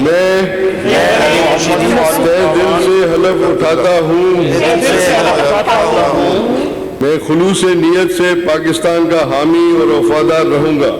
मैं दिल से हलफ उठाता हूँ मैं खुलूस नीयत से पाकिस्तान का हामी और वफादार रहूँगा।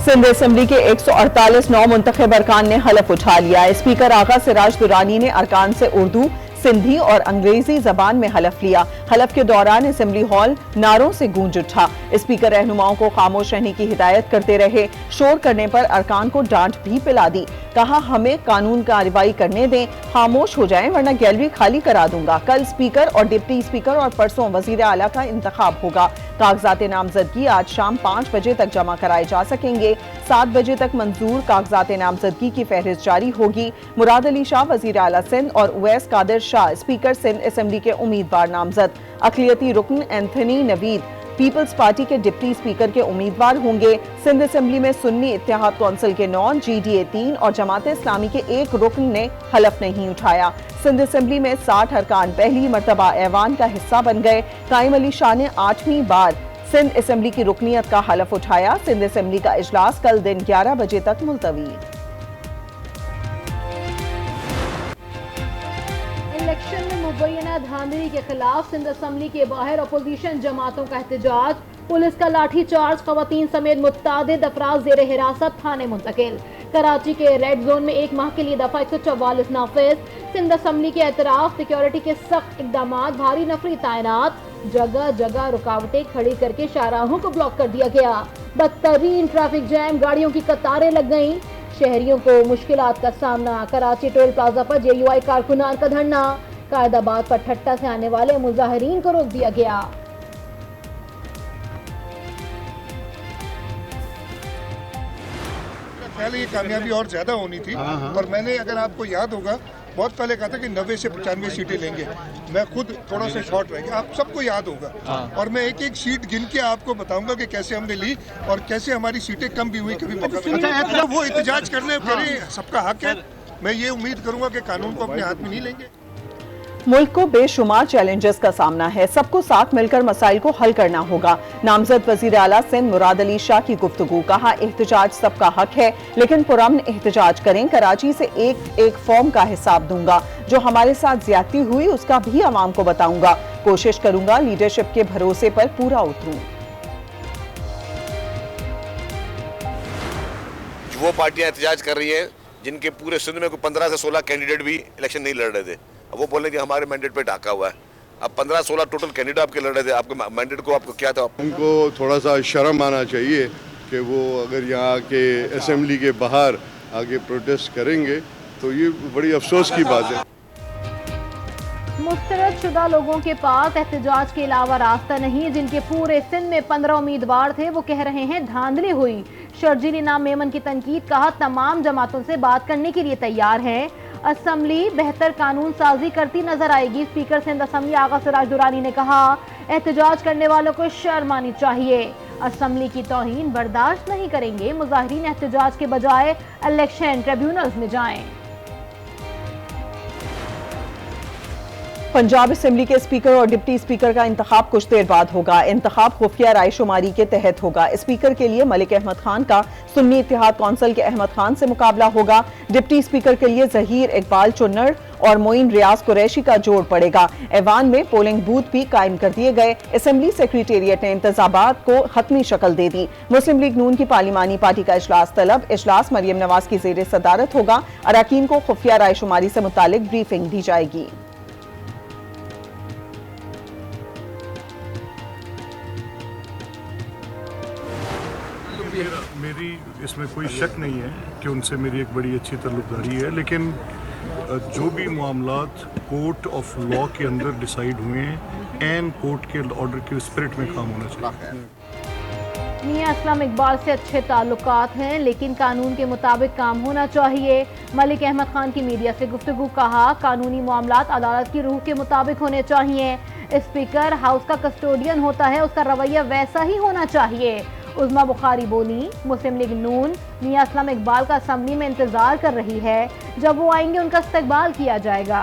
सिंध असेंबली के 148 नौ मुंतखब अरकान ने हलफ उठा लिया। स्पीकर आगा सिराज दुरानी ने अरकान से उर्दू, सिंधी और अंग्रेजी जबान में हलफ लिया। हलफ के दौरान असेंबली हॉल नारों से गूंज उठा। स्पीकर रहनुमाओं को खामोश रहने की हिदायत करते रहे। शोर करने पर अरकान को डांट भी पिला दी। कहा, हमें कानून कार्रवाई करने दें, खामोश हो जाएं वरना गैलरी खाली करा दूंगा। कल स्पीकर और डिप्टी स्पीकर और परसों वजीर आला का इंतखाब होगा। कागजात नामजदगी आज शाम 5 बजे तक जमा कराए जा सकेंगे। 7 बजे तक मंजूर कागजात नामजदगी की फहरिस्त जारी होगी। मुराद अली शाह वजीर आला सिंध और उवैस कादिर शाह स्पीकर सिंध असेंबली के उम्मीदवार नामजद। अक़लियती रुकन एंथनी नवीद पीपल्स पार्टी के डिप्टी स्पीकर के उम्मीदवार होंगे। सिंध असेंबली में सुन्नी इत्तेहाद कौंसिल के 9, GDA 3 और जमात इस्लामी के 1 रुकन ने हलफ नहीं उठाया। सिंध असेंबली में 60 अरकान पहली मरतबा ऐवान का हिस्सा बन गए। कायम अली शाह ने 8वीं बार सिंध असेंबली की रुकनियत का हलफ उठाया। सिंध असेंबली का इजलास कल दिन 11 बजे तक मुलतवी। इलेक्शन में मुबैना धांधली के खिलाफ सिंध असेंबली के बाहर अपोजिशन जमातों का एहतजाज। पुलिस का लाठीचार्ज, खवातीन समेत मुत्तादिद अफराद जेर हिरासत थाने मुंतकिल। कराची के रेड जोन में 1 माह के लिए दफा 144 नाफिज। सिंध असेंबली के एतराफ, सिक्योरिटी के सख्त इकदाम, भारी नफरी तैनात, जगह जगह रुकावटें खड़ी करके शाहराहों को ब्लॉक कर दिया गया। बदतरीन ट्रैफिक जैम, गाड़ियों की कतारें लग गईं। शहरियों को मुश्किलात का सामना। कराची टोल प्लाजा पर JUI कारकुनान का धरना। कायदाबाद पर ठट्टा से आने वाले मुजाहिरीन को रोक दिया गया। पहले ये कामयाबी और ज्यादा होनी थी, और मैंने, अगर आपको याद होगा, बहुत पहले कहा था कि 90 से 95 सीटें लेंगे। मैं खुद थोड़ा सा शॉर्ट रह गया, आप सबको याद होगा। और मैं एक एक सीट गिन के आपको बताऊंगा कि कैसे हमने ली और कैसे हमारी सीटें कम भी हुई कभी मौका। वो एहतजाज करने करें, सबका हक है। मैं ये उम्मीद करूंगा कि कानून को अपने हाथ में नहीं लेंगे। मुल्क को बेशुमार चैलेंजेस का सामना है, सबको साथ मिलकर मसाइल को हल करना होगा। नामजद वजीर आला सिंध मुराद अली शाह की गुफ्तगू। कहा, एहतजाज सबका हक है लेकिन पुरअमन एहतजाज करें। कराची से एक फॉर्म का हिसाब दूंगा। जो हमारे साथ ज्यादती हुई उसका भी अवाम को बताऊंगा। कोशिश करूंगा लीडरशिप के भरोसे पर पूरा उतरूं। वो पार्टियां एहतजाज कर रही हैं जिनके पूरे सिंध में 15 से 16 कैंडिडेट भी इलेक्शन नहीं लड़ रहे थे। अब वो बोले कि हमारे मैंडेट पे ढाका हुआ है। अब 15-16 टोटल कैंडिडेट आपके लड़ रहे थे। आपके मैंडेट को आपको क्या था? उनको थोड़ा सा शर्म आना चाहिए कि वो अगर यहाँ के असेंबली के बाहर आगे प्रोटेस्ट करेंगे तो ये बड़ी अफसोस की बात है। मुस्तरद शुदा लोगों के पास एहतजाज के अलावा रास्ता नहीं। जिनके पूरे सिंध में 15 उम्मीदवार थे वो कह रहे हैं धांधली हुई। शर्जील इनाम मेमन की तनकीद। कहा, तमाम जमातों से बात करने के लिए तैयार है। असेंबली बेहतर कानून साजी करती नजर आएगी। स्पीकर सिंध असेंबली आगा सिराज दुरानी ने कहा, एहतजाज करने वालों को शर्म आनी चाहिए। असेंबली की तौहीन बर्दाश्त नहीं करेंगे। मुजाहिरीन एहतजाज के बजाय इलेक्शन ट्रिब्यूनल्स में जाएं। पंजाब असेंबली के स्पीकर और डिप्टी स्पीकर का इंतखाब कुछ देर बाद होगा। इंतखाब खुफिया रायशुमारी के तहत होगा। स्पीकर के लिए मलिक अहमद खान का सुन्नी इत्तेहाद कौंसिल के अहमद खान से मुकाबला होगा। डिप्टी स्पीकर के लिए जहीर इकबाल चुन्नड़ और मोइन रियाज कुरैशी का जोड़ पड़ेगा। ऐवान में पोलिंग बूथ भी कायम कर दिए गए। असेंबली सेक्रेटेरिएट ने इंतजामात को हतमी शक्ल दे दी। मुस्लिम लीग नून की पार्लिमानी पार्टी का इजलास तलब। इजलास मरियम नवाज की जेर सदारत होगा। अरकान को खुफिया रायशुमारी से मुतालिक ब्रीफिंग दी जाएगी। मेरी इसमें कोई शक नहीं है कि उनसे मेरी एक बड़ी अच्छी ताल्लुकदारी है, लेकिन जो भी मामलात कोर्ट ऑफ लॉ के अंदर डिसाइड हुए हैं एंड कोर्ट के ऑर्डर के स्पिरिट में काम होना चाहिए। मियां असलम इकबाल से अच्छे ताल्लुकात हैं लेकिन कानून के मुताबिक काम होना चाहिए। मलिक अहमद खान की मीडिया से गुफ्तगू। कहा, कानूनी मामलात अदालत की रूह के मुताबिक होने चाहिए। स्पीकर हाउस का कस्टोडियन होता है, उसका रवैया वैसा ही होना चाहिए। उज़मा बुखारी बोली, मुस्लिम लीग नून मियां असलम इकबाल का असेंबली में इंतजार कर रही है। जब वो आएंगे उनका इस्तकबाल किया जाएगा।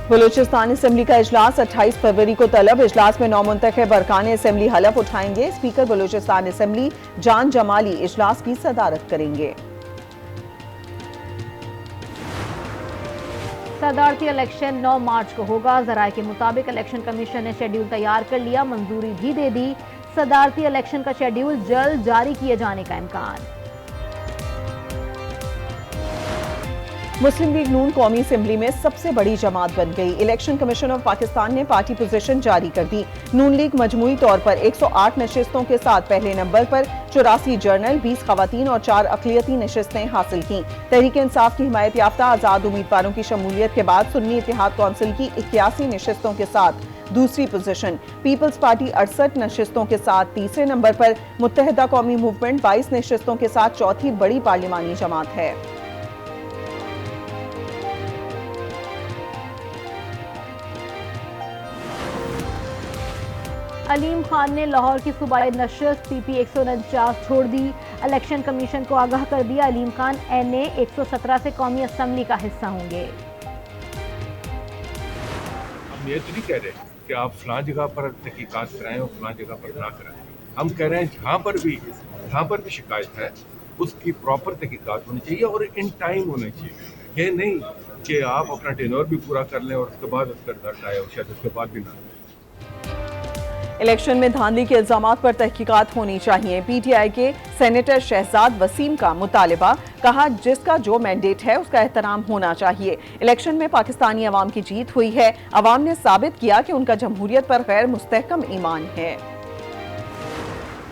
बलूचिस्तान असेंबली का इजलास 28 फरवरी को तलब। इजलास में नौमुंतखब अरकान असेंबली हलफ उठाएंगे। स्पीकर बलूचिस्तान असेंबली जान जमाली इजलास की सदारत करेंगे। सदारती इलेक्शन 9 मार्च को होगा। जराये के मुताबिक इलेक्शन कमीशन ने शेड्यूल तैयार कर लिया, मंजूरी भी दे दी। सदारती इलेक्शन का शेड्यूल जल्द जारी किए जाने का इम्कान। मुस्लिम लीग नून कौमी असेंबली में सबसे बड़ी जमात बन गई। इलेक्शन कमीशन ऑफ पाकिस्तान ने पार्टी पोजीशन जारी कर दी। नून लीग मजमूई तौर पर 108 नशिस्तों के साथ पहले नंबर पर, 84 जर्नल, 20 खवातीन और 4 अक़लियती नशिस्तें हासिल की। तहरीक इंसाफ की हिमायत याफ्ता आज़ाद उम्मीदवारों की शमूलियत के बाद सुन्नी इत्तेहाद कौंसिल की 81 नशिस्तों के साथ दूसरी पोजीशन, पीपल्स पार्टी 68 नशिस्तों के साथ तीसरे नंबर पर, मुत्तहिदा कौमी मूवमेंट 22 नशिस्तों के साथ चौथी बड़ी पार्लिमानी जमात है। अलीम खान ने लाहौर की सूबाई नशिस्त PP 149 छोड़ दी। इलेक्शन कमीशन को आगाह कर दिया, अलीम खान NA 117 से कौमी असेंबली का हिस्सा होंगे। हम ये तो नहीं कह रहे कि आप फलां जगह पर तहकीकात कराएं और फलां जगह पर ना कराएं। हम कह रहे हैं जहाँ पर भी शिकायत है उसकी प्रॉपर तहकीकात होनी चाहिए और इन टाइम होनी चाहिए। ये नहीं कि आप अपना टेन्योर भी पूरा कर लें और उसके बाद उसका रिजल्ट आए और शायद उसके बाद भी ना। इलेक्शन में धांधली के इल्जामात पर तहकीकात होनी चाहिए। PTI के सेनेटर शहजाद वसीम का मुतालिबा, कहा जिसका जो मैंडेट है उसका एहतराम होना चाहिए। इलेक्शन में पाकिस्तानी अवाम की जीत हुई है। अवाम ने साबित किया कि उनका जमहूरियत पर गैर मुस्तहकम ईमान है।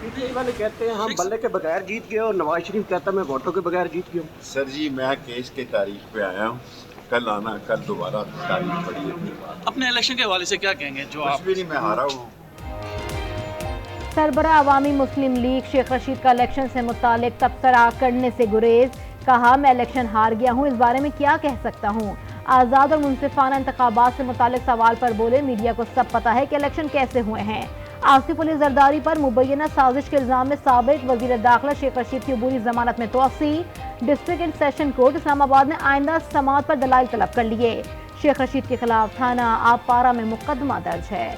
PTI वाले कहते हैं हम बल्ले के बगैर जीत गए और नवाज शरीफ कहता मैं वोटों के बगैर जीत गया। सर जी मैं केस की तारीख पे आया हूँ, कल आना, कल दोबारा तारीख पड़ी है। अपने इलेक्शन के हवाले से क्या कहेंगे? जो आप भी नहीं, मैं हारा हूँ। सरबराह अवामी मुस्लिम लीग शेख रशीद का इलेक्शन से मुतालिक तबसरा करने से गुरेज, कहा मैं इलेक्शन हार गया हूँ, इस बारे में क्या कह सकता हूँ। आज़ाद और मुनसिफाना इंतखाबात से मुतालिक सवाल पर बोले मीडिया को सब पता है कि इलेक्शन कैसे हुए हैं। आसिफ अली जरदारी पर मुबैना साजिश के इल्जाम में साबिक वजीर दाखिला शेख रशीद की अबूरी जमानत में तोसी। District and session court Islamabad ने आइंदा समाअत पर दलाइल तलब कर लिए। शेख रशीद के खिलाफ थाना आबपारा में मुकदमा दर्ज है।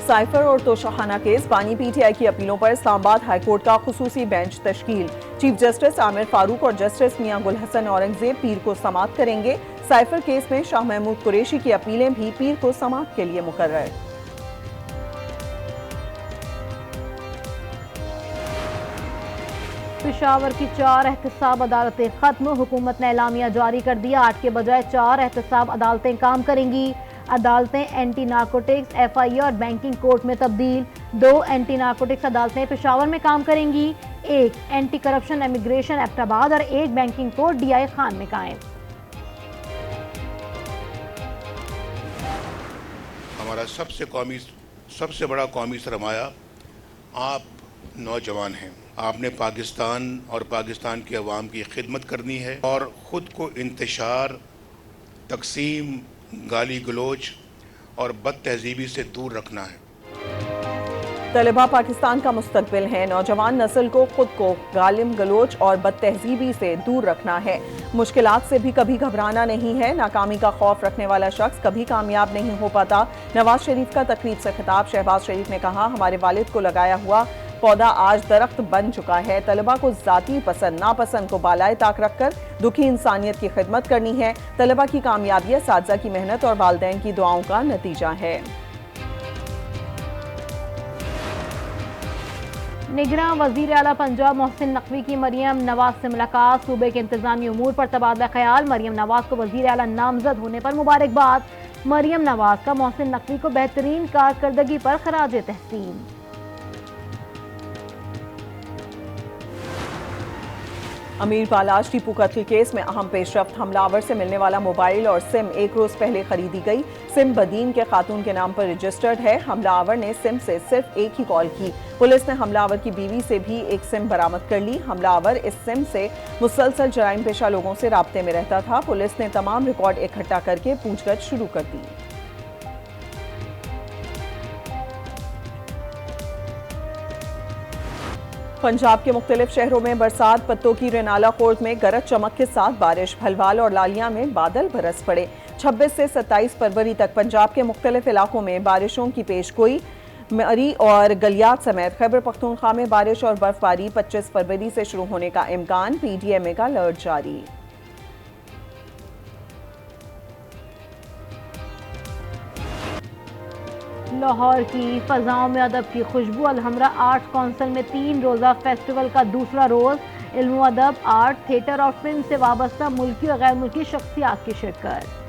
साइफर और तोशाखाना केस, बानी PTI की अपीलों पर इस्लामाबाद हाईकोर्ट का खुसूसी बेंच तश्कील। चीफ जस्टिस आमिर फारूक और जस्टिस मियां गुल हसन औरंगजेब पीर को समाअत करेंगे। साइफर केस में शाह महमूद कुरैशी की अपीलें भी पीर को समाअत के लिए मुकर्रर। पेशावर की 4 एहतसाब अदालतें खत्म, हुकूमत ने एलामिया जारी कर दिया। 8 के बजाय 4 एहतसाब अदालतें काम करेंगी। अदालतें एंटी नार्कोटिक्स FIA और बैंकिंग कोर्ट में तब्दील। 2 एंटी नार्कोटिक्स अदालतें पेशावर में काम करेंगी। 1 एंटी करप्शन इमिग्रेशन एबटाबाद और 1 बैंकिंग कोर्ट DI खान में कायम। हमारा सबसे बड़ा कौमी सरमाया आप नौजवान हैं। आपने पाकिस्तान और पाकिस्तान के अवाम की खिदमत करनी है और ख़ुद को इंतशार, तकसीम, गाली गलोच और बद तहजीबी से दूर रखना है। तलबा पाकिस्तान का मुस्तकबिल है। नौजवान नस्ल को खुद को गालिम गलोच और बद तहजीबी से दूर रखना है। मुश्किलात से भी कभी घबराना नहीं है। नाकामी का खौफ रखने वाला शख्स कभी कामयाब नहीं हो पाता। नवाज शरीफ का तकरीब से खिताब, शहबाज शरीफ ने कहा हमारे वालिद को लगाया हुआ पौधा आज दरख्त बन चुका है। तलबा को जाती पसंद नापसंद को बालाए ताक रखकर दुखी इंसानियत की खिदमत करनी है। तलबा की कामयाबी असातिज़ा की मेहनत और वालिदैन की दुआओं का नतीजा है। निगरां वज़ीर आला पंजाब मोहसिन नकवी की मरियम नवाज से मुलाकात। सूबे के इंतजामी उमूर पर तबादला ख्याल। मरियम नवाज को वज़ीर आला नामजद होने पर मुबारकबाद। मरियम नवाज का मोहसिन नकवी को बेहतरीन कारकर्दगी पर खराज तहसीन। अमीर बालाज टीपू कत्ल केस में अहम पेशरफ्त, हमलावर से मिलने वाला मोबाइल और सिम 1 रोज पहले खरीदी गई। सिम बदीन के खातून के नाम पर रजिस्टर्ड है। हमलावर ने सिम से सिर्फ एक ही कॉल की। पुलिस ने हमलावर की बीवी से भी एक सिम बरामद कर ली। हमलावर इस सिम से मुसलसल जराइम पेशा लोगों से राब्ते में रहता था। पुलिस ने तमाम रिकॉर्ड इकट्ठा करके पूछताछ शुरू कर दी। पंजाब के मुख्तलिफ शहरों में बरसात, पत्तों की रेनाला खोर्द में गरज चमक के साथ बारिश, भलवाल और लालिया में बादल बरस पड़े। 26 से 27 फरवरी तक पंजाब के मुख्तलिफ इलाकों में बारिशों की पेशगोई। मरी और गलियात समेत खैबर पख्तूनख्वा में बारिश और बर्फबारी 25 फरवरी से शुरू होने का इम्कान, PDMA का अलर्ट जारी। लाहौर की फजाओं में अदब की खुशबू। अलहमरा आर्ट्स काउंसिल में 3 रोज़ा फेस्टिवल का दूसरा रोज़। इल्म, अदब, आर्ट, थिएटर और फिल्म से वाबस्ता मुल्की और गैर मुल्की शख्सियात की शिरकत।